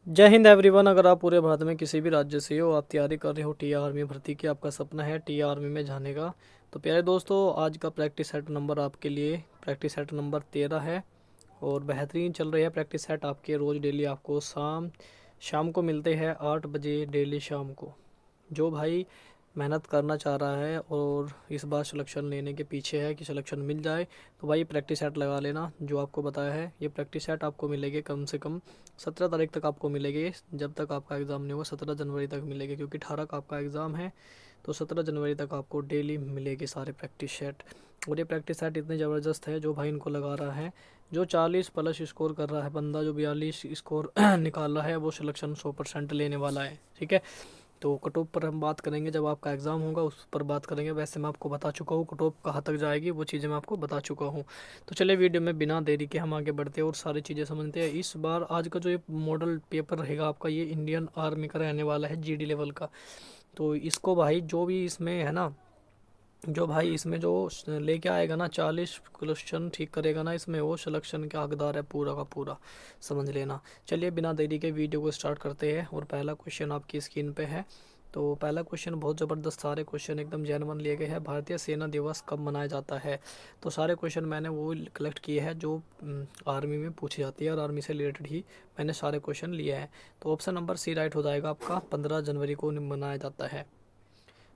जय हिंद एवरीवन। अगर आप पूरे भारत में किसी भी राज्य से हो, आप तैयारी कर रहे हो टी आर्मी भर्ती की, आपका सपना है टी आर्मी में जाने का, तो प्यारे दोस्तों आज का प्रैक्टिस सेट नंबर आपके लिए प्रैक्टिस सेट नंबर 13 है और बेहतरीन चल रही है प्रैक्टिस सेट आपके। रोज़ डेली आपको शाम को मिलते हैं 8 बजे डेली शाम को। जो भाई मेहनत करना चाह रहा है और इस बार सिलेक्शन लेने के पीछे है कि सिलेक्शन मिल जाए, तो भाई प्रैक्टिस सेट लगा लेना। जो आपको बताया है ये प्रैक्टिस सेट आपको मिलेगी कम से कम 17 तारीख तक आपको मिलेगी। जब तक आपका एग्ज़ाम नहीं होगा 17 जनवरी तक मिलेगी, क्योंकि 18 का आपका एग्ज़ाम है, तो 17 जनवरी तक आपको डेली मिलेगी सारे प्रैक्टिस सेट। और ये प्रैक्टिस सेट इतने ज़बरदस्त है, जो भाई इनको लगा रहा है, जो 40 प्लस स्कोर कर रहा है बंदा, जो 42 स्कोर निकाल रहा है, वो सिलेक्शन 100% लेने वाला है। ठीक है, तो कट ऑफ पर हम बात करेंगे जब आपका एग्ज़ाम होगा, उस पर बात करेंगे। वैसे मैं आपको बता चुका हूँ कट ऑफ कहाँ तक जाएगी, वो चीज़ें मैं आपको बता चुका हूँ। तो चलिए वीडियो में बिना देरी के हम आगे बढ़ते हैं और सारी चीज़ें समझते हैं। इस बार आज का जो ये मॉडल पेपर रहेगा आपका, ये इंडियन आर्मी का रहने वाला है, जीडी लेवल का। तो इसको भाई जो भी इसमें है ना, जो भाई इसमें जो लेके आएगा ना, 40 क्वेश्चन ठीक करेगा ना इसमें, वो सिलेक्शन का हकदार है पूरा का पूरा, समझ लेना। चलिए बिना देरी के वीडियो को स्टार्ट करते हैं और पहला क्वेश्चन आपकी स्क्रीन पे है। तो पहला क्वेश्चन बहुत ज़बरदस्त, सारे क्वेश्चन एकदम जेन्युइन लिए गए हैं। भारतीय सेना दिवस कब मनाया जाता है? तो सारे क्वेश्चन मैंने वो कलेक्ट किए हैं जो आर्मी में पूछी जाती है, और आर्मी से रिलेटेड ही मैंने सारे क्वेश्चन लिए हैं। तो ऑप्शन नंबर सी राइट हो जाएगा आपका। 15 जनवरी को मनाया जाता है।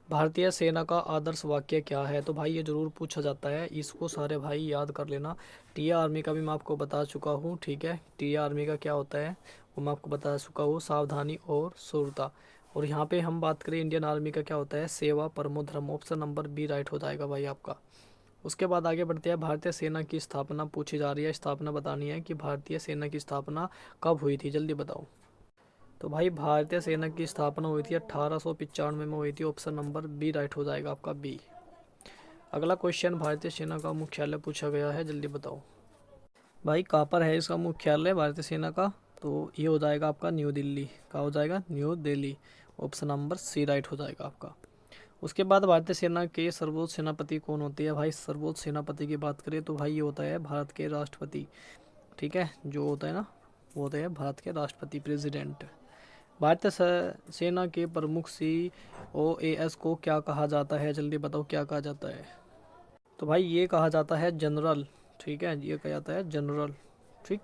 भारतीय सेना का आदर्श वाक्य क्या है? तो भाई ये ज़रूर पूछा जाता है, इसको सारे भाई याद कर लेना। टी आर्मी का भी मैं आपको बता चुका हूँ। ठीक है, टी आर्मी का क्या होता है वो मैं आपको बता चुका हूँ, सावधानी और शूरता। और यहाँ पे हम बात करें इंडियन आर्मी का क्या होता है, सेवा परमो धर्म। ऑप्शन नंबर बी राइट हो जाएगा भाई आपका। उसके बाद आगे बढ़ते हैं। भारतीय सेना की स्थापना पूछी जा रही है, स्थापना बतानी है कि भारतीय सेना की स्थापना कब हुई थी, जल्दी बताओ। तो भाई भारतीय सेना की स्थापना हुई थी 1895 में हुई थी। ऑप्शन नंबर बी राइट हो जाएगा आपका, बी। अगला क्वेश्चन, भारतीय सेना का मुख्यालय पूछा गया है, जल्दी बताओ भाई कहाँ पर है इसका मुख्यालय भारतीय सेना का? तो ये हो जाएगा आपका न्यू दिल्ली। कहाँ हो जाएगा? New Delhi. Option number C right हो जाएगा आपका। उसके बाद भारतीय सेना के सर्वोच्च सेनापति कौन होते हैं? भाई सर्वोच्च सेनापति की बात करें तो भाई ये होता है भारत के राष्ट्रपति। ठीक है, जो होता है ना वो होते हैं भारत के राष्ट्रपति, प्रेसिडेंट। भारतीय सेना के प्रमुख COAS को क्या कहा जाता है? जल्दी बताओ क्या कहा जाता है? तो भाई ये कहा जाता है जनरल। ठीक है, ये कहा जाता है जनरल। ठीक।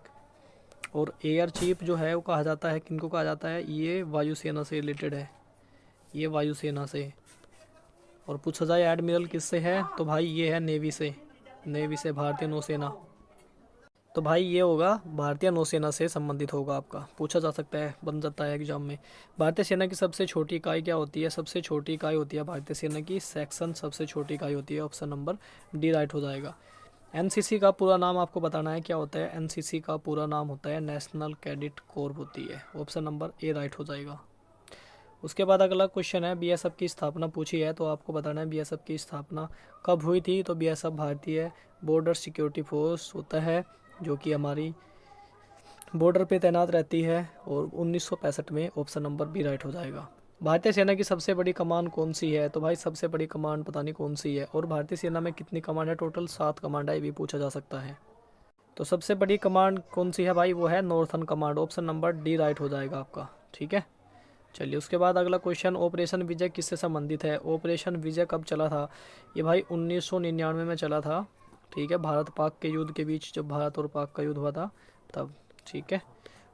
और एयर चीफ जो है वो कहा जाता है, किनको कहा जाता है? ये वायुसेना से रिलेटेड है, ये वायुसेना से। और पूछा जाए एडमिरल किससे है, तो भाई ये है नेवी से, नेवी से, भारतीय नौसेना। तो भाई ये होगा भारतीय नौसेना से संबंधित होगा आपका, पूछा जा सकता है, बन जाता है एग्जाम में। भारतीय सेना की सबसे छोटी इकाई क्या होती है? सबसे छोटी इकाई होती है भारतीय सेना की सेक्शन, सबसे छोटी इकाई होती है। ऑप्शन नंबर डी राइट हो जाएगा। एनसीसी का पूरा नाम आपको बताना है, क्या होता है? एनसीसी का पूरा नाम होता है नेशनल कैडेट कोर होती है। ऑप्शन नंबर ए राइट हो जाएगा। उसके बाद अगला क्वेश्चन है, बीएसएफ की स्थापना पूछी है, तो आपको बताना है बीएसएफ की स्थापना कब हुई थी? तो बीएसएफ भारतीय बॉर्डर सिक्योरिटी फोर्स होता है, जो कि हमारी बॉर्डर पे तैनात रहती है, और 1965 में। ऑप्शन नंबर बी राइट हो जाएगा। भारतीय सेना की सबसे बड़ी कमान कौन सी है? तो भाई सबसे बड़ी कमान पता नहीं कौन सी है। और भारतीय सेना में कितनी कमांड है? टोटल 7 कमांड है, ये भी पूछा जा सकता है। तो सबसे बड़ी कमांड कौन सी है भाई? वो है northern command. Option number D right हो जाएगा आपका। ठीक है, चलिए उसके बाद अगला क्वेश्चन, ऑपरेशन विजय किससे संबंधित है? ऑपरेशन विजय कब चला था? ये भाई 1999 में चला था। ठीक है, भारत पाक के युद्ध के बीच, जब भारत और पाक का युद्ध हुआ था तब। ठीक है,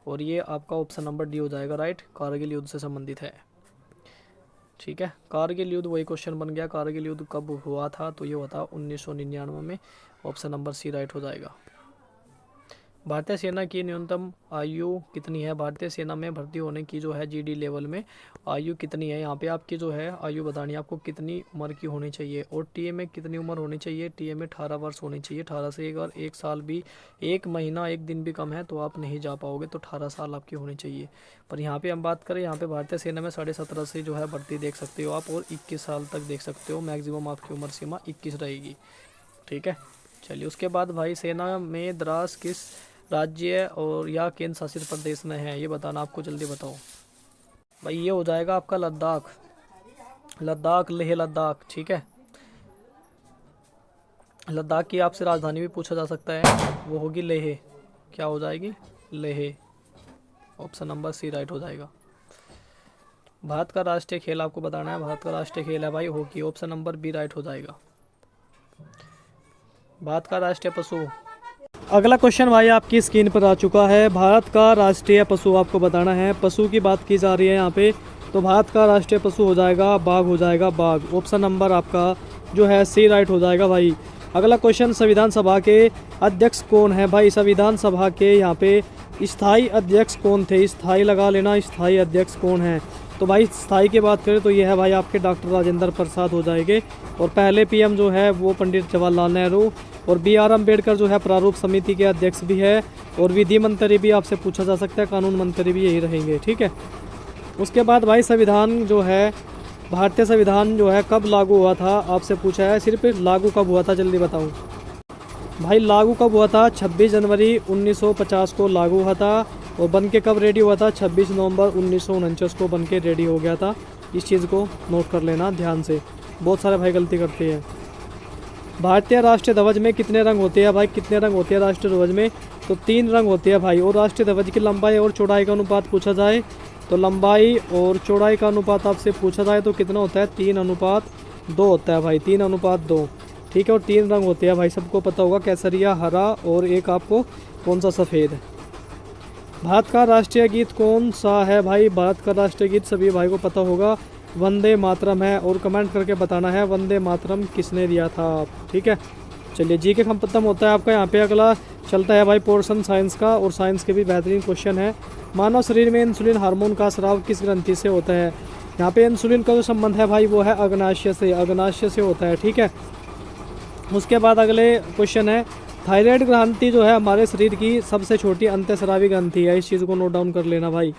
और ये आपका ऑप्शन नंबर डी हो जाएगा राइट, कारगिल युद्ध से संबंधित है। ठीक है, कारगिल युद्ध वही क्वेश्चन बन गया, कारगिल युद्ध कब हुआ था? तो ये हुआ था 1999 में। ऑप्शन नंबर सी राइट हो जाएगा। भारतीय सेना की न्यूनतम आयु कितनी है? भारतीय सेना में भर्ती होने की जो है जीडी लेवल में आयु कितनी है? यहाँ पे आपकी जो है आयु बतानी है आपको, कितनी उम्र की होनी चाहिए। और टीए में कितनी उम्र होनी चाहिए? टीए में 18 वर्ष होनी चाहिए। 18 से अगर एक साल भी, एक महीना, एक दिन भी कम है तो आप नहीं जा पाओगे, तो 18 साल आपकी होनी चाहिए। पर यहाँ पे हम बात करें, यहाँ पे भारतीय सेना में 17.5 से जो है भर्ती देख सकते हो आप, और 21 साल तक देख सकते हो। मैक्सिमम आपकी उम्र सीमा 21 रहेगी। ठीक है, चलिए उसके बाद भाई, सेना में द्रास किस राज्य और या केंद्र शासित प्रदेश में है? ये बताना आपको, जल्दी बताओ भाई। ये हो जाएगा आपका लद्दाख, लद्दाख, लेह लद्दाख। ठीक है, लद्दाख की आपसे राजधानी भी पूछा जा सकता है, वो होगी लेह। क्या हो जाएगी? Leh. Option number C right हो जाएगा। भारत का राष्ट्रीय खेल आपको बताना है। भारत का राष्ट्रीय खेल है भाई hockey, option number B right हो जाएगा। भारत का राष्ट्रीय पशु, अगला क्वेश्चन भाई आपकी स्क्रीन पर आ चुका है। भारत का राष्ट्रीय पशु आपको बताना है। पशु की बात की जा रही है यहाँ पे, तो भारत का राष्ट्रीय पशु हो जाएगा बाघ, हो जाएगा बाघ। ऑप्शन नंबर आपका जो है सी राइट हो जाएगा भाई। अगला क्वेश्चन, संविधान सभा के अध्यक्ष कौन है भाई? संविधान सभा के यहाँ पे स्थायी अध्यक्ष कौन थे? स्थायी लगा लेना, स्थायी अध्यक्ष कौन है? तो भाई स्थायी की बात करें तो ये है भाई आपके डॉक्टर राजेंद्र प्रसाद हो जाएंगे। और पहले पीएम जो है वो पंडित जवाहरलाल नेहरू। और बी आर अम्बेडकर जो है प्रारूप समिति के अध्यक्ष भी है। और विधि मंत्री भी आपसे पूछा जा सकता है, कानून मंत्री भी यही रहेंगे, ठीक है। उसके बाद भाई संविधान जो है, भारतीय संविधान जो है कब लागू हुआ था आपसे पूछा है। सिर्फ लागू कब हुआ था जल्दी बताऊं भाई, लागू कब हुआ था? 26 जनवरी 1950 को लागू हुआ था। और बन के कब रेडी हुआ था? 26 नवंबर 1949 को बन के रेडी हो गया था। इस चीज़ को नोट कर लेना ध्यान से, बहुत सारे भाई गलती करते हैं। भारतीय राष्ट्रीय ध्वज में कितने रंग होते हैं भाई? कितने रंग होते हैं राष्ट्रीय ध्वज में? तो 3 रंग होते हैं भाई। और राष्ट्रीय ध्वज की लंबाई और चौड़ाई का अनुपात पूछा जाए तो लंबाई और चौड़ाई का अनुपात आपसे पूछा जाए तो कितना होता है? 3:2 होता है भाई, 3:2, ठीक है। और 3 रंग होते हैं भाई, सबको पता होगा, केसरिया, हरा और एक आपको कौन सा सफ़ेद। भारत का राष्ट्रीय गीत कौन सा है भाई? भारत का राष्ट्रीय गीत सभी भाई को पता होगा, वंदे मातरम है। और कमेंट करके बताना है वंदे मातरम किसने दिया था, ठीक है। चलिए जी के खत्म होता है आपका यहाँ पे। अगला चलता है भाई पोर्शन साइंस का, और साइंस के भी बेहतरीन क्वेश्चन है। मानव शरीर में इंसुलिन हार्मोन का स्राव किस ग्रंथि से होता है? यहाँ पे इंसुलिन का जो संबंध है भाई वो है अग्नाशय से, अग्नाशय से होता है, ठीक है। उसके बाद अगले क्वेश्चन है, थायराइड ग्रंथि जो है हमारे शरीर की सबसे छोटी अंतःस्रावी ग्रंथि है। इस चीज़ को नोट डाउन कर लेना भाई।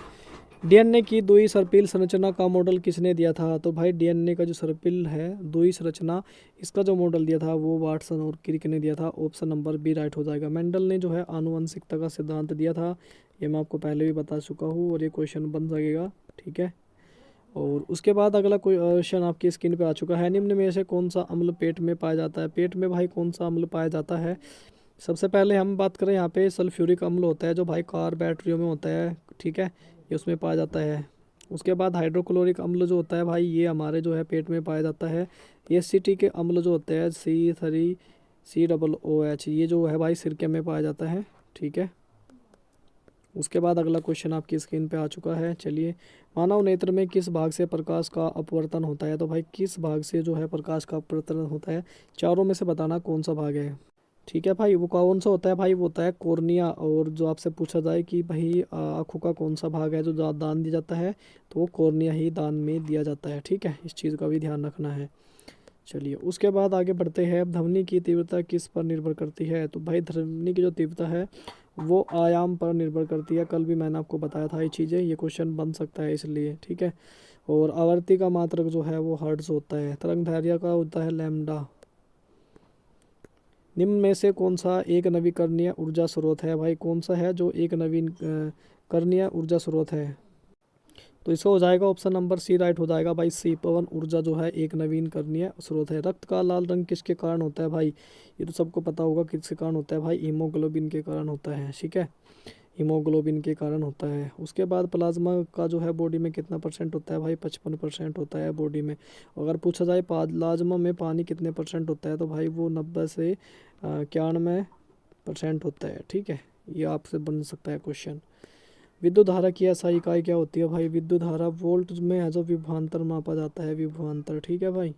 डीएनए की द्वि सर्पिल संरचना का मॉडल किसने दिया था? तो भाई डीएनए का जो सर्पिल है द्वि संरचना, इसका जो मॉडल दिया था वो वाटसन और क्रिक ने दिया था। ऑप्शन नंबर बी राइट हो जाएगा। मेंडल ने जो है आनुवंशिकता का सिद्धांत दिया था, ये मैं आपको पहले भी बता चुका हूँ और ये क्वेश्चन बन सकेगा, ठीक है। और उसके बाद अगला क्वेश्चन आपकी स्क्रीन पे आ चुका है। निम्न में से कौन सा अम्ल पेट में पाया जाता है? पेट में भाई कौन सा अम्ल पाया जाता है? सबसे पहले हम बात करें यहाँ पे सल्फ्यूरिक अम्ल होता है जो भाई कार बैटरियों में होता है, ठीक है, ये उसमें पाया जाता है। उसके बाद हाइड्रोक्लोरिक अम्ल जो होता है भाई ये हमारे जो है पेट में पाया जाता है। एसिटिक के अम्ल जो होते हैं C3COOH, ये जो है भाई सिरके में पाया जाता है, ठीक है। उसके बाद अगला क्वेश्चन आपकी स्क्रीन पे आ चुका है। चलिए, मानव नेत्र में किस भाग से प्रकाश का अपवर्तन होता है? तो भाई किस भाग से जो है प्रकाश का अपवर्तन होता है? चारों में से बताना कौन सा भाग है, ठीक है भाई। वो कौन सा होता है भाई? वो होता है कॉर्निया। और जो आपसे पूछा जाए कि भाई आँखों का कौन सा भाग है जो दान दिया जाता है, तो वो कॉर्निया ही दान में दिया जाता है, ठीक है। इस चीज़ का भी ध्यान रखना है। चलिए उसके बाद आगे बढ़ते हैं। ध्वनि की तीव्रता किस पर निर्भर करती है? तो भाई ध्वनि की जो तीव्रता है वो आयाम पर निर्भर करती है। कल भी मैंने आपको बताया था ये चीज़ें, ये क्वेश्चन बन सकता है इसलिए, ठीक है। और आवर्ती का मात्रक जो है वो हर्ट्ज होता है। तरंग दैर्घ्य का होता है लैम्डा। निम्न में से कौन सा एक नवीकरणीय ऊर्जा स्रोत है भाई? कौन सा है जो एक नवीकरणीय ऊर्जा स्रोत है? तो इसका हो जाएगा ऑप्शन नंबर सी राइट हो जाएगा भाई। सी, पवन ऊर्जा जो है एक नवीकरणीय स्रोत है। रक्त का लाल रंग किसके कारण होता है भाई? ये तो सबको पता होगा किसके कारण होता है भाई, हीमोग्लोबिन के कारण होता है, ठीक है। हीमोग्लोबिन के कारण होता है। उसके बाद प्लाज्मा का जो है बॉडी में कितना % होता है भाई? 55% होता है बॉडी में। अगर पूछा जाए प्लाज्मा में पानी कितने % होता है, तो भाई वो 90 से 91% होता है, ठीक है। ये आपसे बन सकता है क्वेश्चन। विद्युत धारा की एसआई इकाई क्या होती है भाई? विद्युत धारा वोल्ट में है जो विभवांतर मापा जाता है, विभवांतर, ठीक है भाई,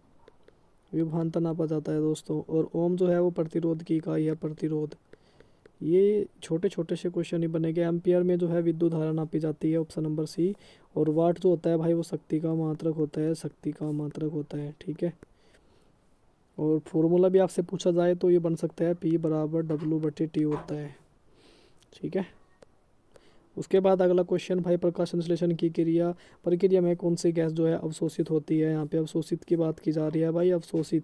विभवांतर नापा जाता है दोस्तों। और ओम जो है वो प्रतिरोध की इकाई है, प्रतिरोध। ये छोटे छोटे से क्वेश्चन ही बनेंगे। एम्पियर में जो है विद्युत धारा नापी जाती है, ऑप्शन नंबर सी। और वाट जो होता है भाई वो शक्ति का मात्रक होता है, शक्ति का मात्रक होता है, ठीक है। और फॉर्मूला भी आपसे पूछा जाए तो ये बन सकता है P = W/T होता है, ठीक है। उसके बाद अगला क्वेश्चन भाई, प्रकाश संश्लेषण की प्रक्रिया में कौन सी गैस जो है अवशोषित होती है? यहाँ पे अवशोषित की बात की जा रही है भाई, अवशोषित।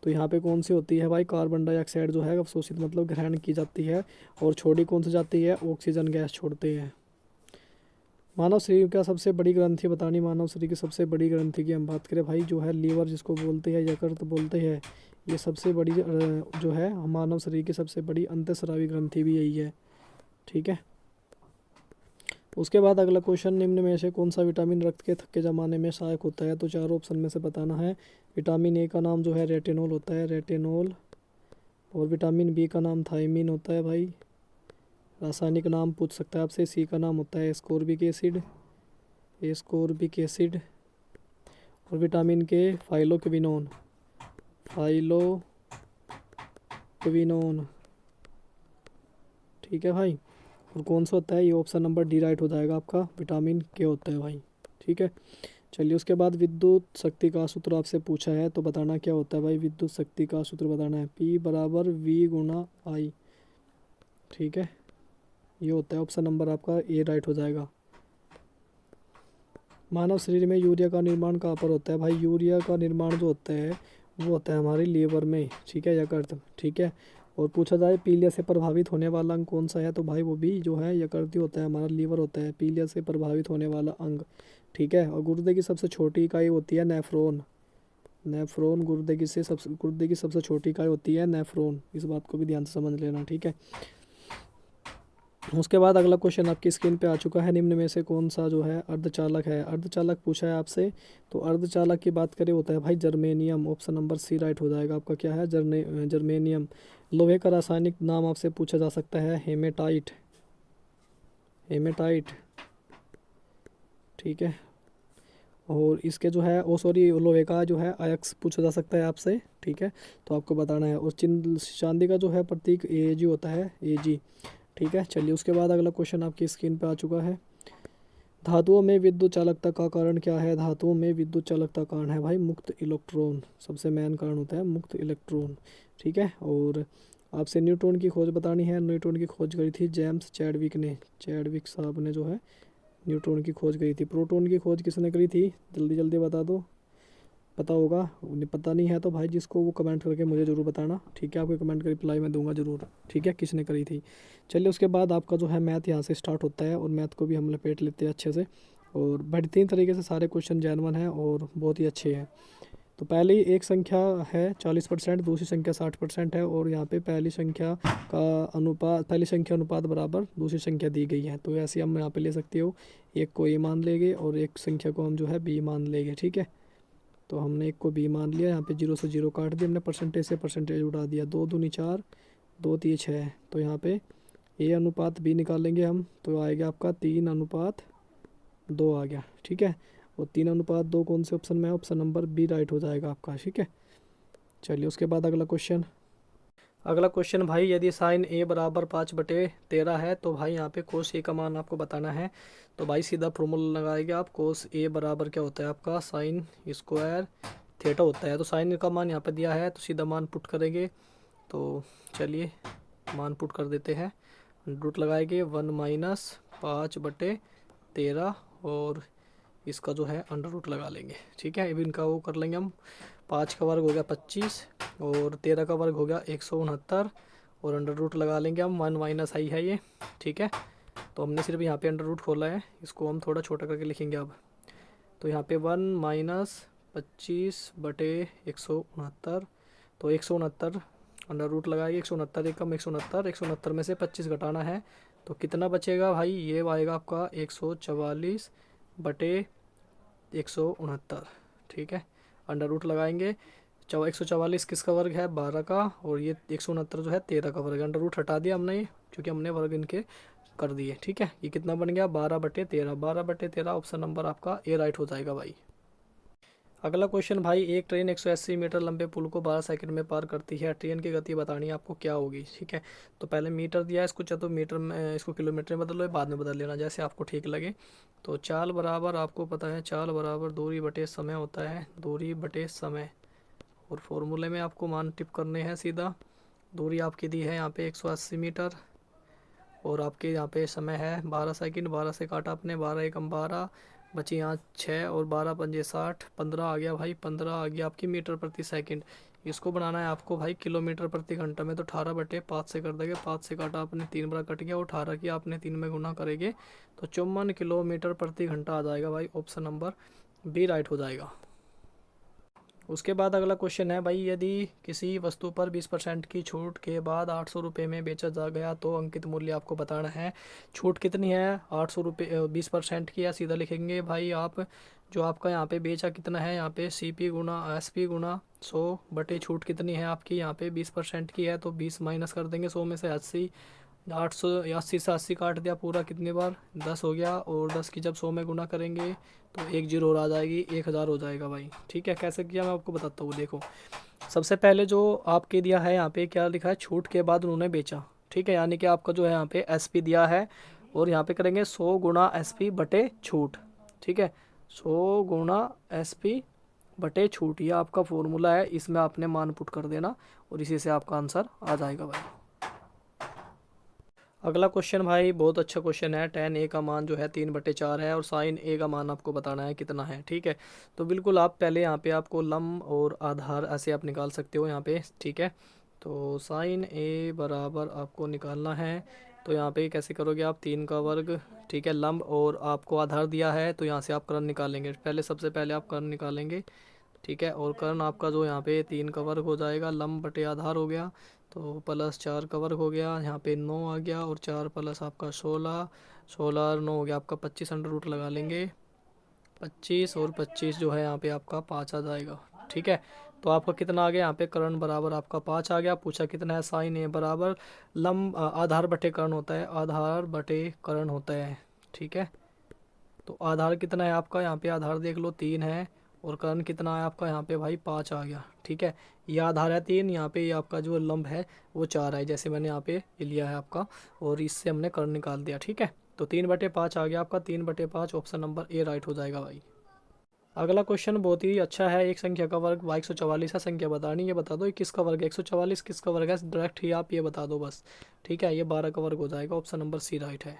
तो यहाँ पे कौन सी होती है भाई? कार्बन डाइऑक्साइड जो है अवशोषित मतलब ग्रहण की जाती है। और छोड़ी कौन सी जाती है? ऑक्सीजन गैस छोड़ते हैं। मानव शरीर का सबसे बड़ी ग्रंथि बतानी। मानव शरीर की सबसे बड़ी ग्रंथि की हम बात करें भाई, जो है लीवर जिसको बोलते हैं, यकृत बोलते हैं, ये सबसे बड़ी जो है मानव शरीर की सबसे बड़ी अंतःस्रावी ग्रंथि भी यही है, ठीक है। उसके बाद अगला क्वेश्चन, निम्न में से कौन सा विटामिन रक्त के थक्के जमाने में सहायक होता है? तो चार ऑप्शन में से बताना है। विटामिन ए का नाम जो है रेटिनोल होता है, रेटिनोल। और विटामिन बी का नाम थायमीन होता है भाई। रासायनिक नाम पूछ सकता है आपसे। सी का नाम होता है एस्कोर्बिक एसिड, एस्कोर्बिक एसिड। और विटामिन के फाइलोक्विनोन, फाइलोक्विनोन। ठीक है भाई। और कौन सा होता है? ये ऑप्शन नंबर डी राइट हो जाएगा आपका, विटामिन के होता है भाई। ठीक है, चलिए उसके बाद विद्युत शक्ति का सूत्र आपसे पूछा है, तो बताना क्या होता है भाई? विद्युत शक्ति का सूत्र बताना है, P बराबर V गुना I। ठीक है, ये होता है ऑप्शन नंबर आपका ए राइट हो जाएगा। मानव शरीर में यूरिया का निर्माण कहाँ पर होता है भाई? यूरिया का निर्माण जो होता है वो होता है हमारी लीवर में। ठीक है, यकृत। ठीक है, और पूछा जाए पीलिया से प्रभावित होने वाला अंग कौन सा है? तो भाई वो भी जो है यकृत ही होता है, हमारा लीवर होता है पीलिया से प्रभावित होने वाला अंग। ठीक है, और गुर्दे की सबसे छोटी इकाई होती है नेफ्रॉन। नेफ्रॉन गुर्दे की सबसे छोटी इकाई होती है नेफ्रॉन। इस बात को भी ध्यान से समझ लेना। ठीक है, उसके बाद अगला क्वेश्चन आपकी स्क्रीन पे आ चुका है। निम्न में से कौन सा जो है अर्धचालक है? अर्धचालक पूछा है आपसे, तो अर्धचालक की बात करें होता है भाई germanium. Option number C right हो जाएगा आपका। क्या है? जर्मेनियम। लोहे का रासायनिक नाम आपसे पूछा जा सकता है, हेमेटाइट, हेमेटाइट। ठीक है, और इसके जो है सॉरी लोहे का जो है अयस्क पूछा जा सकता है आपसे। ठीक है, तो आपको बताना है। और चांदी का जो है प्रतीक Ag होता है, Ag। ठीक है, चलिए उसके बाद अगला क्वेश्चन आपकी स्क्रीन पे आ चुका है। धातुओं में विद्युत चालकता का कारण क्या है? धातुओं में विद्युत चालकता कारण है भाई मुक्त इलेक्ट्रॉन। सबसे मेन कारण होता है मुक्त इलेक्ट्रॉन। ठीक है, और आपसे न्यूट्रॉन की खोज बतानी है। न्यूट्रॉन की खोज करी थी जेम्स चैडविक ने, चैडविक साहब ने जो है न्यूट्रॉन की खोज करी थी। प्रोटॉन की खोज किसने करी थी? जल्दी जल्दी बता दो, पता होगा। उन्हें पता नहीं है तो भाई जिसको वो कमेंट करके मुझे ज़रूर बताना। ठीक है, आपके कमेंट का रिप्लाई मैं दूंगा ज़रूर। ठीक है, किसने करी थी। चलिए उसके बाद आपका जो है मैथ यहाँ से स्टार्ट होता है, और मैथ को भी हम लपेट लेते हैं अच्छे से। और बेहतरीन तरीके से सारे क्वेश्चन जेन्युइन हैं और बहुत ही अच्छे हैं। तो पहली एक संख्या है 40%, दूसरी संख्या 60% है, और यहाँ पे पहली संख्या का अनुपात, पहली संख्या अनुपात बराबर दूसरी संख्या दी गई है। तो ऐसे हम यहाँ पे ले सकते हो, एक को ए मान लेंगे और एक संख्या को हम जो है बी मान लेंगे। ठीक है, तो हमने एक को बी मान लिया। यहाँ पे 0 से 0 काट दिया हमने, परसेंटेज से परसेंटेज उड़ा दिया। 2 दूनी 4, 2 3 6। तो यहाँ पे ए अनुपात बी निकालेंगे हम, तो आएगा आपका 3:2 आ गया। ठीक है, और 3:2 कौन से ऑप्शन में है? ऑप्शन नंबर बी राइट हो जाएगा आपका। ठीक है, चलिए उसके बाद अगला क्वेश्चन। अगला क्वेश्चन भाई, यदि साइन ए बराबर 5/13 है तो भाई यहाँ पे कोस ए का मान आपको बताना है। तो भाई सीधा फॉर्मूला लगाएंगे आप। कोस ए बराबर क्या होता है आपका? साइन स्क्वायर थीटा होता है। तो साइन का मान यहाँ पे दिया है, तो सीधा मान पुट करेंगे। तो चलिए मान पुट कर देते हैं। रूट लगाएंगे 1 - 5/13, और इसका जो है अंडर रूट लगा लेंगे। ठीक है, अब इनका वो कर लेंगे हम। 5 का वर्ग हो गया 25, और 13 का वर्ग हो गया 169, और अंडर रूट लगा लेंगे हम। 1 - I है ये। ठीक है, तो हमने सिर्फ यहाँ पे अंडर रूट खोला है, इसको हम थोड़ा छोटा करके लिखेंगे अब। तो यहाँ पे 1 - 25/169, तो 169 अंडर रूट लगाएंगे। 169 एकम 169, 169 में से 25 घटाना है, तो कितना बचेगा भाई? ये आएगा आपका 144/169। ठीक है, अंडर रूट लगाएंगे। 144 किसका वर्ग है? 12 का, और ये 169 जो है 13 का वर्ग। अंडर रूट हटा दिया हमने, क्योंकि हमने वर्ग इनके कर दिए। ठीक है, ये कितना बन गया? 12/13। 12/13 ऑप्शन नंबर आपका ए राइट हो जाएगा भाई। अगला क्वेश्चन भाई, एक ट्रेन 180 मीटर लंबे पुल को 12 सेकंड में पार करती है। ट्रेन की गति बतानी है आपको, क्या होगी? ठीक है, तो पहले मीटर दिया है, इसको चलो मीटर में, इसको किलोमीटर में बदल लो, बाद में बदल लेना जैसे आपको ठीक लगे। तो चाल बराबर आपको पता है, चाल बराबर दूरी बटे समय होता है, दूरी बटे समय। और फॉर्मूले में आपको मान टिप करने हैं सीधा। दूरी आपकी दी है यहाँ पे 180 मीटर, और आपके यहाँ पे समय है 12 सेकंड। 12 से काटा आपने, 12 एकम 12, बची यहाँ 6, और 12 पंजे 60, 15 आ गया भाई। 15 आ गया आपकी मीटर प्रति सेकंड। इसको बनाना है आपको भाई किलोमीटर प्रति घंटा में, तो 18/5 से कर देंगे। 5 से काटा आपने, 3 बार कट गया, और 18 की आपने 3 में गुना करेंगे, तो 54 किलोमीटर प्रति घंटा आ जाएगा भाई। ऑप्शन नंबर बी राइट हो जाएगा। उसके बाद अगला क्वेश्चन है भाई, यदि किसी वस्तु पर 20% की छूट के बाद 800 रुपये में बेचा जा गया तो अंकित मूल्य आपको बताना है। छूट कितनी है, 800 रुपये 20% की, या सीधा लिखेंगे भाई आप जो आपका यहाँ पे बेचा कितना है, यहाँ पे CP गुना SP गुना 100 बटे छूट कितनी है आपकी, यहाँ पे 20% की है तो 20 माइनस कर देंगे 100 में से 80। 800 80 से 80 काट दिया पूरा, कितनी बार 10 हो गया, और 10 की जब 100 में गुना करेंगे तो एक जीरो और आ जाएगी, 1000 हो जाएगा भाई। ठीक है, कैसे किया मैं आपको बताता हूँ। देखो सबसे पहले जो आपके दिया है यहाँ पे क्या लिखा है, छूट के बाद उन्होंने बेचा। ठीक है, यानी कि आपका जो है यहाँ पे SP दिया है, और यहाँ पे करेंगे 100 गुना SP बटे छूट। ठीक है, 100 गुना SP बटे छूट, ये आपका फॉर्मूला है, इसमें आपने मान पुट कर देना और इसी से आपका आंसर आ जाएगा भाई। अगला क्वेश्चन भाई बहुत अच्छा क्वेश्चन है। tan A का मान जो है 3/4 है और sin A का मान आपको बताना है कितना है। ठीक है, तो बिल्कुल आप पहले यहाँ पे आपको लंब और आधार ऐसे आप निकाल सकते हो यहाँ पे। ठीक है, तो sin A बराबर आपको निकालना है, तो यहाँ पे कैसे करोगे आप, 3 का वर्ग। ठीक है, लंब और आपको आधार दिया है तो यहाँ से आप कर्ण निकालेंगे, पहले सबसे पहले आप कर्ण निकालेंगे। ठीक है, और कर्ण आपका जो यहाँ पे 3 का वर्ग हो जाएगा, लंब बटे आधार हो गया, तो प्लस 4 का वर्ग हो गया, यहाँ पे 9 आ गया, और 4 प्लस आपका 16, 16 और 9 हो गया आपका 25, अंडर रूट लगा लेंगे 25, और 25 जो है यहाँ पे आपका 5 आ जाएगा। ठीक है, तो आपका कितना आ गया यहाँ पे, कर्ण बराबर आपका 5 आ गया। पूछा कितना है, साइन ए बराबर लंब आधार बटे कर्ण होता है, आधार बटे कर्ण होता है। ठीक है, तो आधार कितना है आपका, यहाँ पे आधार देख लो 3 है, और कर्ण कितना है आपका यहाँ पे भाई 5 आ गया। ठीक है, ये आधार है 3, यहाँ पे ये आपका जो लंब है वो 4 है, जैसे मैंने यहाँ पे ये लिया है आपका, और इससे हमने कर्ण निकाल दिया। ठीक है, तो 3/5 आ गया आपका, 3/5 ऑप्शन नंबर ए राइट हो जाएगा भाई। अगला क्वेश्चन बहुत ही अच्छा है, एक संख्या का वर्ग 144 है, संख्या बतानी, ये बता दो ये किसका वर्ग है, 144 किसका वर्ग है, डायरेक्ट ही आप ये बता दो बस। ठीक है, ये 12 का वर्ग हो जाएगा, ऑप्शन नंबर सी राइट है।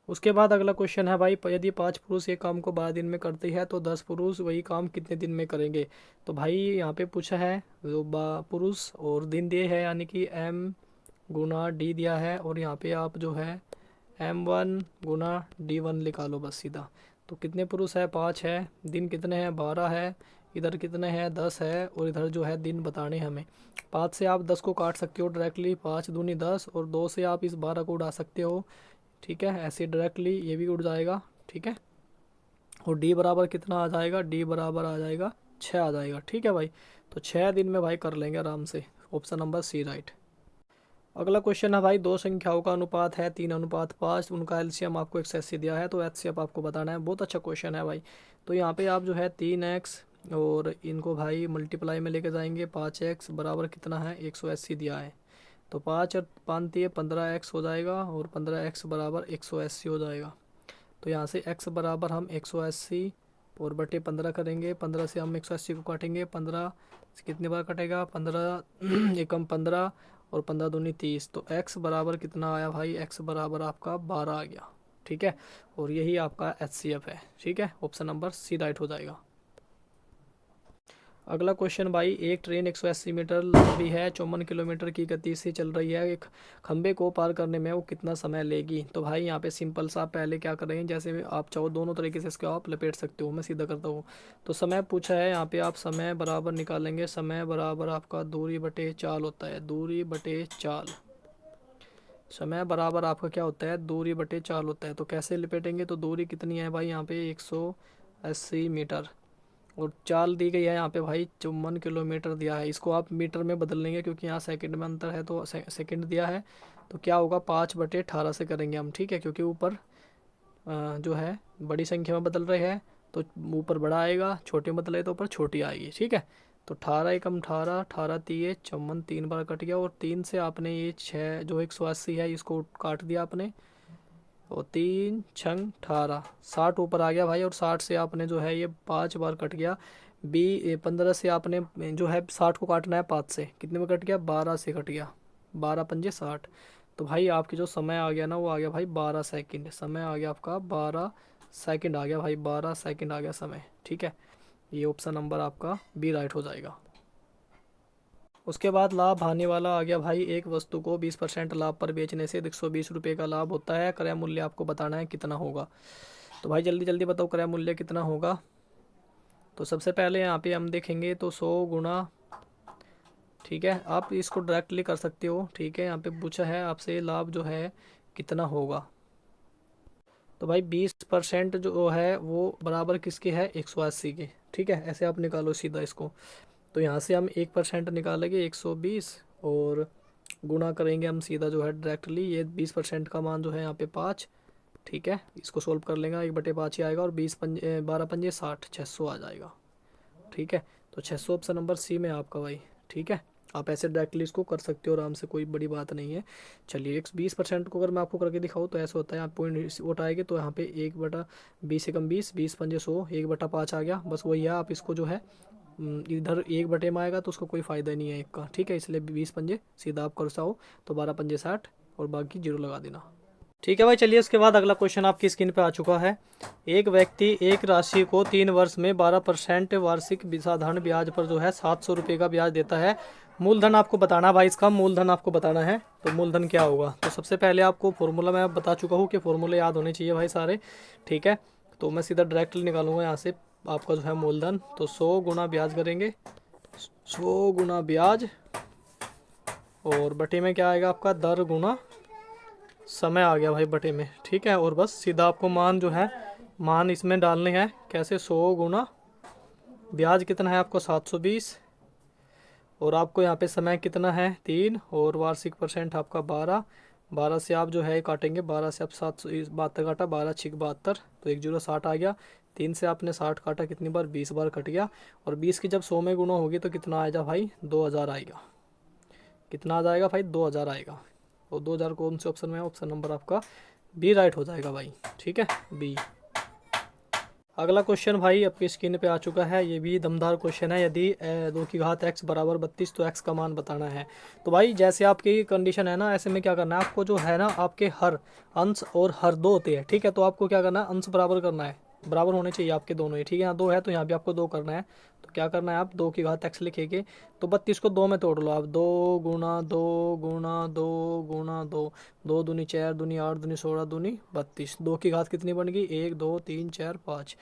उसके बाद अगला क्वेश्चन है भाई, यदि 5 पुरुष एक काम को 12 दिन में करते हैं तो 10 पुरुष वही काम कितने दिन में करेंगे। तो भाई यहाँ पे पूछा है जो पुरुष और दिन दिए है, यानी कि M गुना D दिया है, और यहाँ पे आप जो है M1 गुना D1 निकालो बस सीधा। तो कितने पुरुष है, 5 है, दिन कितने हैं 12 है, इधर कितने हैं 10 है, और इधर जो है दिन बताने हमें। 5 से आप 10 को काट सकते हो डायरेक्टली, 5 दूनी 10, और 2 से आप इस 12 को उड़ा सकते हो। ठीक है, ऐसे डायरेक्टली ये भी उड़ जाएगा। ठीक है, और डी बराबर कितना आ जाएगा, डी बराबर आ जाएगा 6 आ जाएगा। ठीक है भाई, तो 6 दिन में भाई कर लेंगे आराम से, ऑप्शन नंबर सी राइट। अगला क्वेश्चन है भाई, दो संख्याओं का अनुपात है 3:5, उनका एलसीएम आपको 180 दिया है, तो एचसीएफ आपको बताना है। बहुत अच्छा क्वेश्चन है भाई। तो यहाँ पे आप जो है 3x और इनको भाई मल्टीप्लाई में लेके जाएंगे, 5x बराबर कितना है 180 दिया है, तो 5 और 5 दिए 15x हो जाएगा, और 15x बराबर 180 हो जाएगा। तो यहाँ से x बराबर हम 180 और बटे 15 करेंगे, 15 से हम 180 को काटेंगे, 15 से कितनी बार कटेगा, 15 एकम 15 और 15 दूनी 30, तो x बराबर कितना आया भाई, x बराबर आपका 12 आ गया। ठीक है, और यही आपका HCF है। ठीक है, ऑप्शन नंबर सी राइट हो जाएगा। अगला क्वेश्चन भाई, एक ट्रेन 180 मीटर लंबी है, 54 किलोमीटर की गति से चल रही है, एक खंबे को पार करने में वो कितना समय लेगी। तो भाई यहाँ पे सिंपल सा पहले क्या करेंगे, जैसे आप चाहो दोनों तरीके से इसको आप लपेट सकते हो, मैं सीधा करता हूँ। तो समय पूछा है, यहाँ पे आप समय बराबर निकालेंगे, समय बराबर आपका दूरी बटे चाल होता है, दूरी बटे चाल। समय बराबर आपका क्या होता है, दूरी बटे चाल होता है। तो कैसे लपेटेंगे, तो दूरी कितनी है भाई यहाँ पे 180 मीटर, और चाल दी गई है यहाँ पे भाई 54 किलोमीटर दिया है, इसको आप मीटर में बदल लेंगे क्योंकि यहाँ सेकंड में अंतर है, तो सेकंड दिया है, तो क्या होगा 5/18 से करेंगे हम। ठीक है, क्योंकि ऊपर जो है बड़ी संख्या में बदल रहे हैं तो ऊपर बड़ा आएगा, छोटे में बदले तो ऊपर छोटी आएगी। ठीक है, तो 18 एकम 18, 18 तिये 54, 3 बार कट गया, और 3 से आपने ये 6 जो 180 है इसको काट दिया आपने, और 3 छंग 18, 60 ऊपर आ गया भाई, और 60 से आपने जो है ये 5 बार कट गया। 15 से आपने जो है 60 को काटना है 5 से, कितने में कट गया, 12 से कट गया, 12 पंजे 60। तो भाई आपकी जो समय आ गया ना वो आ गया भाई 12 सेकंड, समय आ गया आपका 12 सेकंड आ गया भाई, 12 सेकंड आ गया समय। ठीक है, ये ऑप्शन नंबर आपका बी राइट हो जाएगा। उसके बाद लाभ हानि वाला आ गया भाई, एक वस्तु को 20% लाभ पर बेचने से 120 रुपये का लाभ होता है, क्रय मूल्य आपको बताना है कितना होगा। तो भाई जल्दी जल्दी बताओ क्रय मूल्य कितना होगा। तो सबसे पहले यहाँ पे हम देखेंगे तो 100 गुना, ठीक है, आप इसको डायरेक्टली कर सकते हो, ठीक है। यहाँ पे पूछा है आपसे लाभ जो है कितना होगा, तो भाई 20% जो है वो बराबर किसके है, 180 के, ठीक है। ऐसे आप निकालो सीधा इसको। तो यहाँ से हम 1% निकालेंगे 120, और गुणा करेंगे हम सीधा जो है डायरेक्टली, ये 20% का मान जो है यहाँ पे 5, ठीक है। इसको सोल्व कर लेंगे, 1/5 ही आएगा, और 12 पंजे 60, 600 आ जाएगा, ठीक है। तो 600 ऑप्शन नंबर सी में आपका भाई, ठीक है। आप ऐसे डायरेक्टली इसको कर सकते हो आराम से, कोई बड़ी बात नहीं है। चलिए 120% को अगर मैं आपको करके दिखाऊँ तो ऐसा होता है, आप पॉइंट उठाएंगे तो यहाँ पे 1/20 से कम 20, 20 पंजे 100, 1/5 आ गया, बस वही है। आप इसको जो है इधर 1 बटे में आएगा तो उसका कोई फ़ायदा नहीं है एक का, ठीक है। इसलिए 20 पंजे सीधा आप कर चाहो तो 12 पंजे 60, और बाकी जीरो लगा देना, ठीक है भाई। चलिए उसके बाद अगला क्वेश्चन आपकी स्क्रीन पे आ चुका है। एक व्यक्ति एक राशि को 3 वर्ष में 12% वार्षिक साधारण ब्याज पर जो है 700 रुपये का ब्याज देता है। मूलधन आपको बताना भाई, इसका मूलधन आपको बताना है। तो मूलधन क्या होगा, तो सबसे पहले आपको फॉर्मूला मैं बता चुका हूँ कि फॉर्मूले याद होने चाहिए भाई सारे, ठीक है। तो मैं सीधा डायरेक्टली निकालूंगा यहाँ से आपका जो है मूलधन। तो 100 गुना ब्याज करेंगे, 100 गुना ब्याज, और बटे में क्या आएगा आपका, दर गुना समय आ गया भाई बटे में, ठीक है। और बस सीधा आपको मान जो है, मान इसमें डालने हैं कैसे, 100 गुना ब्याज कितना है आपको 720, और आपको यहाँ पे समय कितना है 3, और वार्षिक परसेंट आपका 12, 12 से आप जो है काटेंगे, 12 से आप 772 काटा, 12×6 = 72, तो 1 0 60 आ गया। 3 से आपने 60 काटा कितनी बार, 20 बार कट गया। और 20 की जब 100 में गुना होगी तो कितना आएगा भाई, 2000 आएगा। कितना आ जाएगा भाई, 2000 आएगा। और 2000 कौन से ऑप्शन में है, ऑप्शन नंबर आपका बी राइट हो जाएगा भाई, ठीक है, बी। अगला क्वेश्चन भाई आपकी स्क्रीन पे आ चुका है, ये भी दमदार क्वेश्चन है। यदि 2 की घात x बराबर 32 तो x का मान बताना है। तो भाई जैसे आपकी कंडीशन है ना, ऐसे में क्या करना है आपको, जो है ना आपके हर अंश और हर दो होते हैं, ठीक है। तो आपको क्या करना है, अंश बराबर करना है, बराबर होने चाहिए आपके दोनों ही, ठीक है। यहाँ 2 है तो यहाँ भी आपको 2 करना है। तो क्या करना है, आप 2 की घात x लिखेंगे, तो 32 को 2 में तोड़ लो आप, 2 गुना 2 गुना 2 गुना 2, 2 दूनी 4, दूनी 8, दूनी 16, दूनी 32। 2 की घात कितनी बन गई, 1 2 3 4 5।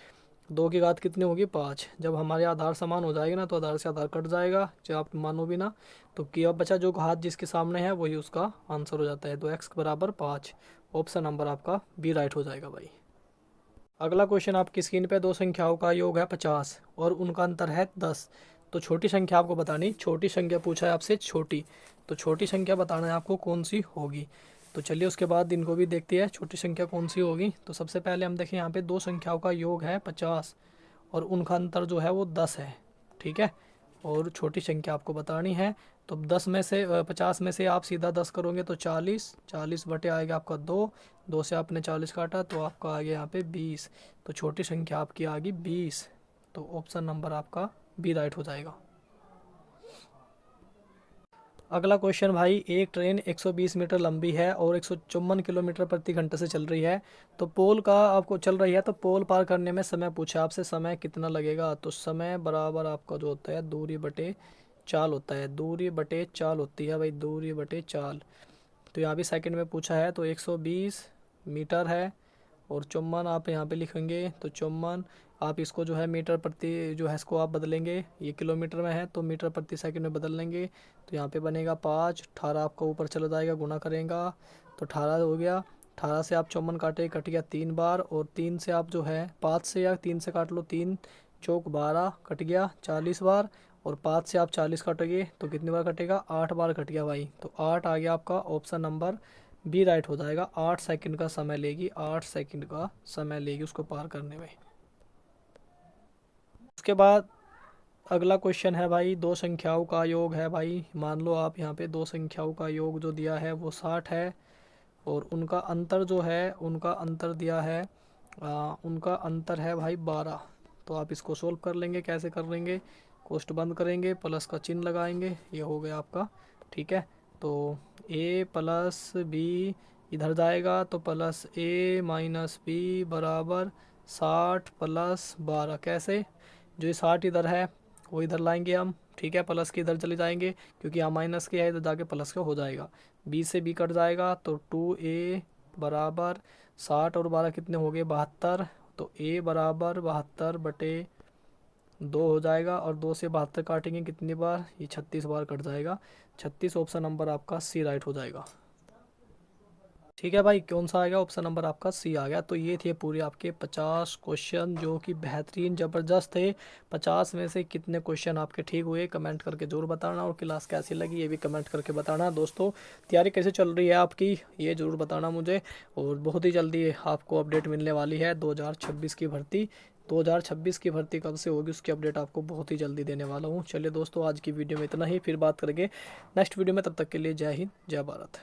2 की घात कितनी होगी, 5। जब हमारे आधार समान हो जाएगा ना तो आधार से आधार कट जाएगा, चाहे आप मानो भी ना। तो क्या बचा, जो घात जिसके सामने है वही उसका आंसर हो जाता है। तो x बराबर 5, ऑप्शन नंबर आपका बी राइट हो जाएगा भाई। अगला क्वेश्चन आपकी स्क्रीन पे, दो संख्याओं का योग है 50 और उनका अंतर है 10। तो छोटी संख्या आपको बतानी, छोटी संख्या पूछा है आपसे, छोटी। तो छोटी संख्या बताना है आपको कौन सी होगी। तो चलिए उसके बाद इनको भी देखते हैं छोटी संख्या कौन सी होगी। तो सबसे पहले हम देखें, यहाँ पे दो संख्याओं का योग है 50 और उनका अंतर जो है वो 10 है, ठीक है। और छोटी संख्या आपको बतानी है। तो 10 में से 50 में से आप सीधा 10 करोगे तो 40, 40 बटे आएगा आपका 2, 2 से आपने 40 काटा तो आपका आ गया यहाँ पे 20। तो छोटी संख्या आपकी आ गई 20। तो ऑप्शन नंबर आपका बी राइट हो जाएगा। अगला क्वेश्चन भाई, एक ट्रेन 120 मीटर लंबी है और 154 किलोमीटर प्रति घंटे से चल रही है। तो पोल का आपको चल रही है, तो पोल पार करने में समय पूछा आपसे, समय कितना लगेगा। तो समय बराबर आपका जो होता है दूरी बटे चाल होता है, दूरी बटे चाल होती है भाई, दूरी बटे चाल। तो यहाँ भी सेकंड में पूछा है, तो 120 मीटर है और 54 आप यहाँ पे लिखेंगे। तो 54 आप इसको जो है मीटर प्रति जो है इसको आप बदलेंगे, ये किलोमीटर में है तो मीटर प्रति सेकंड में बदल लेंगे। तो यहाँ पे बनेगा 5, 18 आपका ऊपर चला जाएगा, गुना करेगा तो 18 हो गया। 18 से आप 54 काटे, कट गया 3 बार, और 3 से आप जो है 5 से या 3 से काट लो, 3 चौक 12 कट गया 40 बार, और 5 से आप 40 काटोगे तो कितनी बार कटेगा, 8 बार कट गया भाई। तो 8 आ गया आपका, ऑप्शन नंबर बी राइट हो जाएगा। 8 सेकंड का समय लेगी, 8 सेकंड का समय लेगी उसको पार करने में। उसके बाद अगला क्वेश्चन है भाई, दो संख्याओं का योग है भाई। मान लो आप यहाँ पे दो संख्याओं का योग जो दिया है वो 60 है, और उनका अंतर जो है, उनका अंतर दिया है उनका अंतर है भाई 12। तो आप इसको सोल्व कर लेंगे, कैसे कर लेंगे, कोष्ट बंद करेंगे, प्लस का चिन्ह लगाएंगे, ये हो गया आपका, ठीक है। तो ए प्लस बी इधर जाएगा तो प्लस ए माइनस बी बराबर 60 प्लस 12। कैसे, जो ये 60 इधर है वो इधर लाएंगे हम, ठीक है। प्लस के इधर चले जाएंगे क्योंकि यहाँ माइनस के है, इधर जाके प्लस का हो जाएगा। बी से बी कट जाएगा तो 2a बराबर 60 और 12 कितने हो गए, 72। तो a बराबर 72 बटे 2 हो जाएगा, और 2 से 72 काटेंगे कितनी बार, ये 36 बार कट जाएगा। 36, ऑप्शन नंबर आपका सी राइट हो जाएगा। ठीक है भाई, कौन सा आएगा, ऑप्शन नंबर आपका सी आ गया। तो ये थे पूरे आपके 50 क्वेश्चन जो कि बेहतरीन ज़बरदस्त थे। 50 में से कितने क्वेश्चन आपके ठीक हुए कमेंट करके ज़रूर बताना, और क्लास कैसी लगी ये भी कमेंट करके बताना। दोस्तों तैयारी कैसे चल रही है आपकी ये ज़रूर बताना मुझे, और बहुत ही जल्दी आपको अपडेट मिलने वाली है 2026 की भर्ती। 2026 की भर्ती कब से होगी उसकी अपडेट आपको बहुत ही जल्दी देने वाला हूँ। चलिए दोस्तों, आज की वीडियो में इतना ही, फिर बात करेंगे नेक्स्ट वीडियो में। तब तक के लिए जय हिंद, जय भारत।